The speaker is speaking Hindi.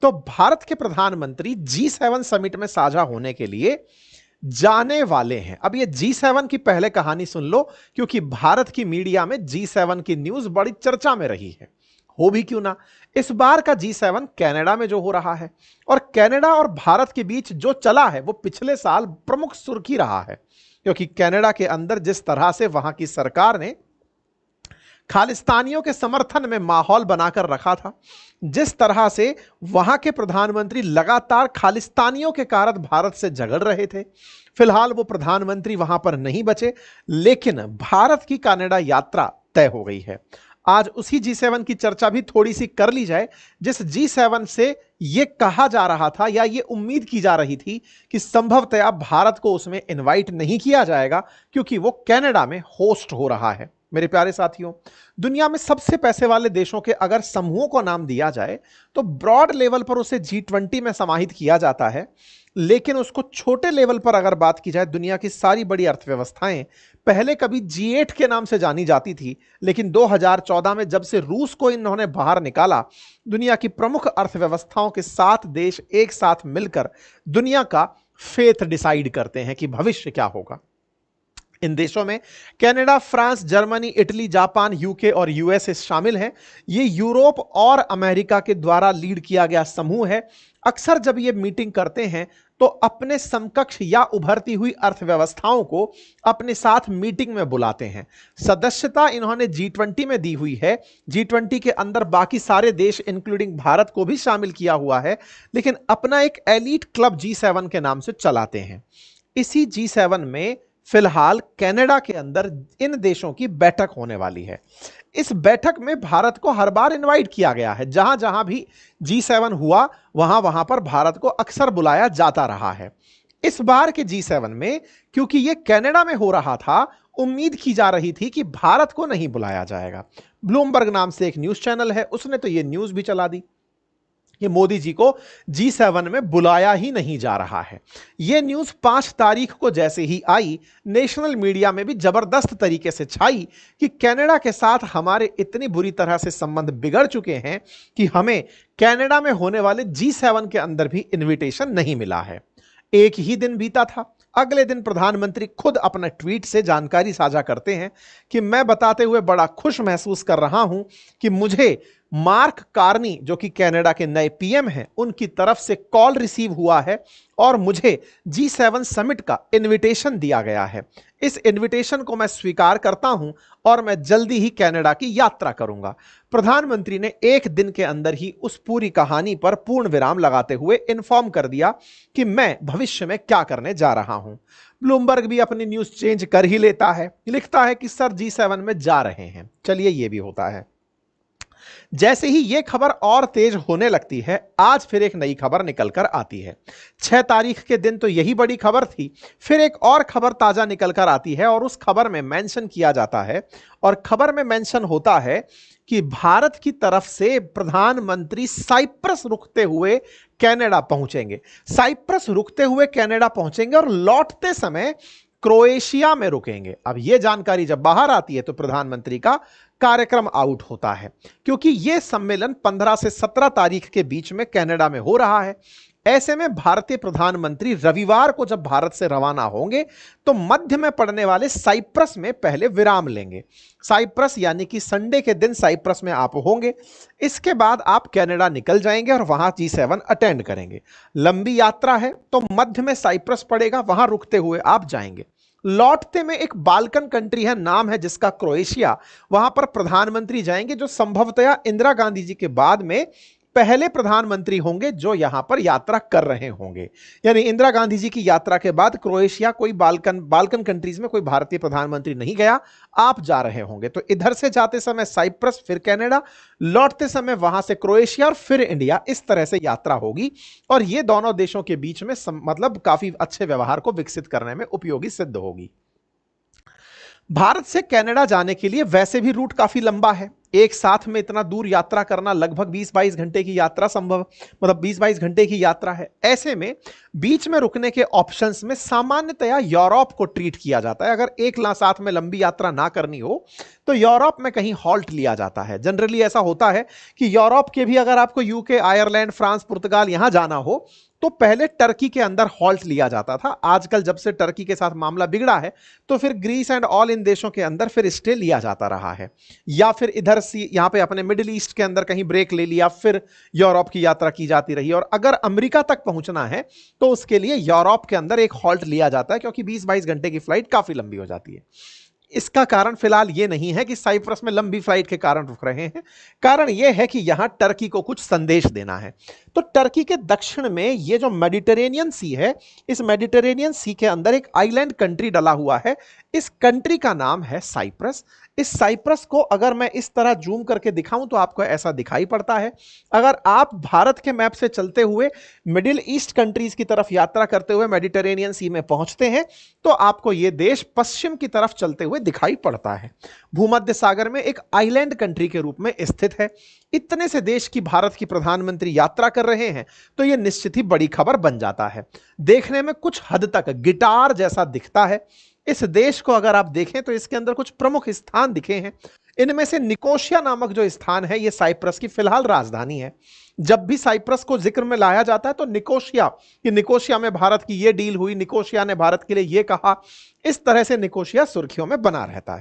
तो भारत के प्रधानमंत्री G7 समिट में साझा होने के लिए जाने वाले हैं। अब ये G7 की पहले कहानी सुन लो, क्योंकि भारत की मीडिया में G7 की न्यूज बड़ी चर्चा में रही है। हो भी क्यों ना, इस बार का G7 कनाडा में जो हो रहा है, और कनाडा और भारत के बीच जो चला है वो पिछले साल प्रमुख सुर्खी रहा है, क्योंकि कनाडा के अंदर जिस तरह से वहां की सरकार ने खालिस्तानियों के समर्थन में माहौल बनाकर रखा था, जिस तरह से वहां के प्रधानमंत्री लगातार खालिस्तानियों के कारण भारत से झगड़ रहे थे। फिलहाल वो प्रधानमंत्री वहां पर नहीं बचे, लेकिन भारत की कनाडा यात्रा तय हो गई है। आज उसी G7 की चर्चा भी थोड़ी सी कर ली जाए, जिस G7 से यह कहा जा रहा था या ये उम्मीद की जा रही थी कि संभवतया भारत को उसमें इनवाइट नहीं किया जाएगा, क्योंकि वो कनाडा में होस्ट हो रहा है। मेरे प्यारे साथियों, दुनिया में सबसे पैसे वाले देशों के अगर समूहों को नाम दिया जाए तो ब्रॉड लेवल पर उसे G20 में समाहित किया जाता है, लेकिन उसको छोटे लेवल पर अगर बात की जाए, दुनिया की सारी बड़ी अर्थव्यवस्थाएं पहले कभी G8 के नाम से जानी जाती थी, लेकिन 2014 में जब से रूस को इन्होंने बाहर निकाला, दुनिया की प्रमुख अर्थव्यवस्थाओं के 7 देश एक साथ मिलकर दुनिया का फेथ डिसाइड करते हैं कि भविष्य क्या होगा। इन देशों में Canada, France, Germany, Italy, Japan, UK और यूएसए शामिल हैं। ये यूरोप और अमेरिका के द्वारा लीड किया गया समूह है। अक्सर जब ये मीटिंग करते हैं तो अपने समकक्ष या उभरती हुई अर्थव्यवस्थाओं को अपने साथ मीटिंग में बुलाते हैं। सदस्यता इन्होंने G20 में दी हुई है। G20 के अंदर बाकी सारे देश इंक्लूडिंग भारत को भी शामिल किया हुआ है, लेकिन अपना एक एलीट क्लब G7 के नाम से चलाते हैं। इसी G7 में फिलहाल कनाडा के अंदर इन देशों की बैठक होने वाली है। इस बैठक में भारत को हर बार इनवाइट किया गया है। जहां जहां भी G7 हुआ वहां वहां पर भारत को अक्सर बुलाया जाता रहा है। इस बार के G7 में क्योंकि यह कनाडा में हो रहा था, उम्मीद की जा रही थी कि भारत को नहीं बुलाया जाएगा। ब्लूमबर्ग नाम से एक न्यूज चैनल है, उसने तो यह न्यूज भी चला दी कि मोदी जी को G7 में बुलाया ही नहीं जा रहा है। यह न्यूज 5 तारीख को जैसे ही आई, नेशनल मीडिया में भी जबरदस्त तरीके से छाई कि कनाडा के साथ हमारे इतनी बुरी तरह से संबंध बिगड़ चुके हैं कि हमें कनाडा में होने वाले G7 के अंदर भी इनविटेशन नहीं मिला है। एक ही दिन बीता था, अगले दिन प्रधानमंत्री खुद अपना ट्वीट से जानकारी साझा करते हैं कि मैं बताते हुए बड़ा खुश महसूस कर रहा हूं कि मुझे मार्क कार्नी, जो कि कनाडा के नए पीएम हैं, उनकी तरफ से कॉल रिसीव हुआ है और मुझे G7 समिट का इनविटेशन दिया गया है। इस इनविटेशन को मैं स्वीकार करता हूं और मैं जल्दी ही कनाडा की यात्रा करूंगा। प्रधानमंत्री ने एक दिन के अंदर ही उस पूरी कहानी पर पूर्ण विराम लगाते हुए इन्फॉर्म कर दिया कि मैं भविष्य में क्या करने जा रहा हूं। ब्लूमबर्ग भी अपनी न्यूज चेंज कर ही लेता है, लिखता है कि सर G7 में जा रहे हैं। चलिए, यह भी होता है। जैसे ही यह खबर और तेज होने लगती है, आज फिर एक नई खबर निकलकर आती है। 6 तारीख के दिन तो यही बड़ी खबर थी, फिर एक और खबर ताजा निकलकर आती है और उस खबर में मेंशन किया जाता है, और खबर में मेंशन होता है कि भारत की तरफ से प्रधानमंत्री साइप्रस रुकते हुए कनाडा पहुंचेंगे। साइप्रस रुकते हुए कनाडा पहुंचेंगे और लौटते समय क्रोएशिया में रुकेंगे। अब यह जानकारी जब बाहर आती है तो प्रधानमंत्री का कार्यक्रम आउट होता है, क्योंकि यह सम्मेलन 15 से 17 तारीख के बीच में कनाडा में हो रहा है। ऐसे में भारतीय प्रधानमंत्री रविवार को जब भारत से रवाना होंगे तो मध्य में पड़ने वाले साइप्रस में पहले विराम लेंगे। साइप्रस यानी कि संडे के दिन साइप्रस में आप होंगे। इसके बाद आप कनाडा निकल जाएंगे और वहां G7 अटेंड करेंगे। लंबी यात्रा है तो मध्य में साइप्रस पड़ेगा, वहां रुकते हुए आप जाएंगे। लौटते में एक बाल्कन कंट्री है, नाम है जिसका क्रोएशिया, वहां पर प्रधानमंत्री जाएंगे, जो संभवतया इंदिरा गांधी जी के बाद में पहले प्रधानमंत्री होंगे जो यहां पर यात्रा कर रहे होंगे। यानी इंदिरा गांधी जी की यात्रा के बाद क्रोएशिया, कोई बाल्कन कंट्रीज में कोई भारतीय प्रधानमंत्री नहीं गया, आप जा रहे होंगे। तो इधर से जाते समय साइप्रस, फिर कनाडा, लौटते समय वहां से क्रोएशिया और फिर इंडिया, इस तरह से यात्रा होगी। और यह दोनों देशों के बीच में मतलब काफी अच्छे व्यवहार को विकसित करने में उपयोगी सिद्ध होगी। भारत से कनाडा जाने के लिए वैसे भी रूट काफी लंबा है, एक साथ में इतना दूर यात्रा करना, लगभग 20-22 घंटे की यात्रा संभव, मतलब 20-22 घंटे की यात्रा है। ऐसे में बीच में रुकने के ऑप्शंस में सामान्यतया यूरोप को ट्रीट किया जाता है। अगर एक साथ में लंबी यात्रा ना करनी हो तो यूरोप में कहीं हॉल्ट लिया जाता है। जनरली ऐसा होता है कि यूरोप के भी अगर आपको यूके, आयरलैंड, फ्रांस, पुर्तगाल यहां जाना हो तो पहले टर्की के अंदर हॉल्ट लिया जाता था। आजकल जब से टर्की के साथ मामला बिगड़ा है तो फिर ग्रीस एंड ऑल इन देशों के अंदर फिर स्टे लिया जाता रहा है, या फिर इधर से यहां पे अपने मिडिल ईस्ट के अंदर कहीं ब्रेक ले लिया, फिर यूरोप की यात्रा की जाती रही। और अगर अमेरिका तक पहुंचना है तो उसके लिए यूरोप के अंदर एक हॉल्ट लिया जाता है, क्योंकि 20-22 घंटे की फ्लाइट काफी लंबी हो जाती है। इसका कारण फिलहाल यह नहीं है कि साइप्रस में लंबी फ्लाइट के कारण रुक रहे हैं, कारण यह है कि यहां टर्की को कुछ संदेश देना है। तो टर्की के दक्षिण में यह जो मेडिटेरेनियन सी है, इस मेडिटेरेनियन सी के अंदर एक आइलैंड कंट्री डला हुआ है। इस कंट्री का नाम है साइप्रस। इस साइप्रस को अगर मैं इस तरह जूम करके दिखाऊं तो आपको ऐसा दिखाई पड़ता है। अगर आप भारत के मैप से चलते हुए मिडिल ईस्ट कंट्रीज की तरफ यात्रा करते हुए मेडिटेरेनियन सी में पहुंचते हैं तो आपको यह देश पश्चिम की तरफ चलते हुए दिखाई पड़ता है। भूमध्य सागर में एक आइलैंड कंट्री के रूप में स्थित है। इतने से देश की भारत की प्रधानमंत्री यात्रा कर रहे हैं तो यह निश्चित ही बड़ी खबर बन जाता है। देखने में कुछ हद तक गिटार जैसा दिखता है। इस देश को अगर आप देखें तो इसके अंदर कुछ प्रमुख स्थान दिखे हैं। इनमें से निकोशिया नामक जो स्थान है यह साइप्रस की फिलहाल राजधानी है। जब भी साइप्रस को जिक्र में लाया जाता है तो निकोशिया, कि निकोशिया में भारत की यह डील हुई, निकोशिया ने भारत के लिए यह कहा, इस तरह से निकोशिया सुर्खियों में बना रहता है।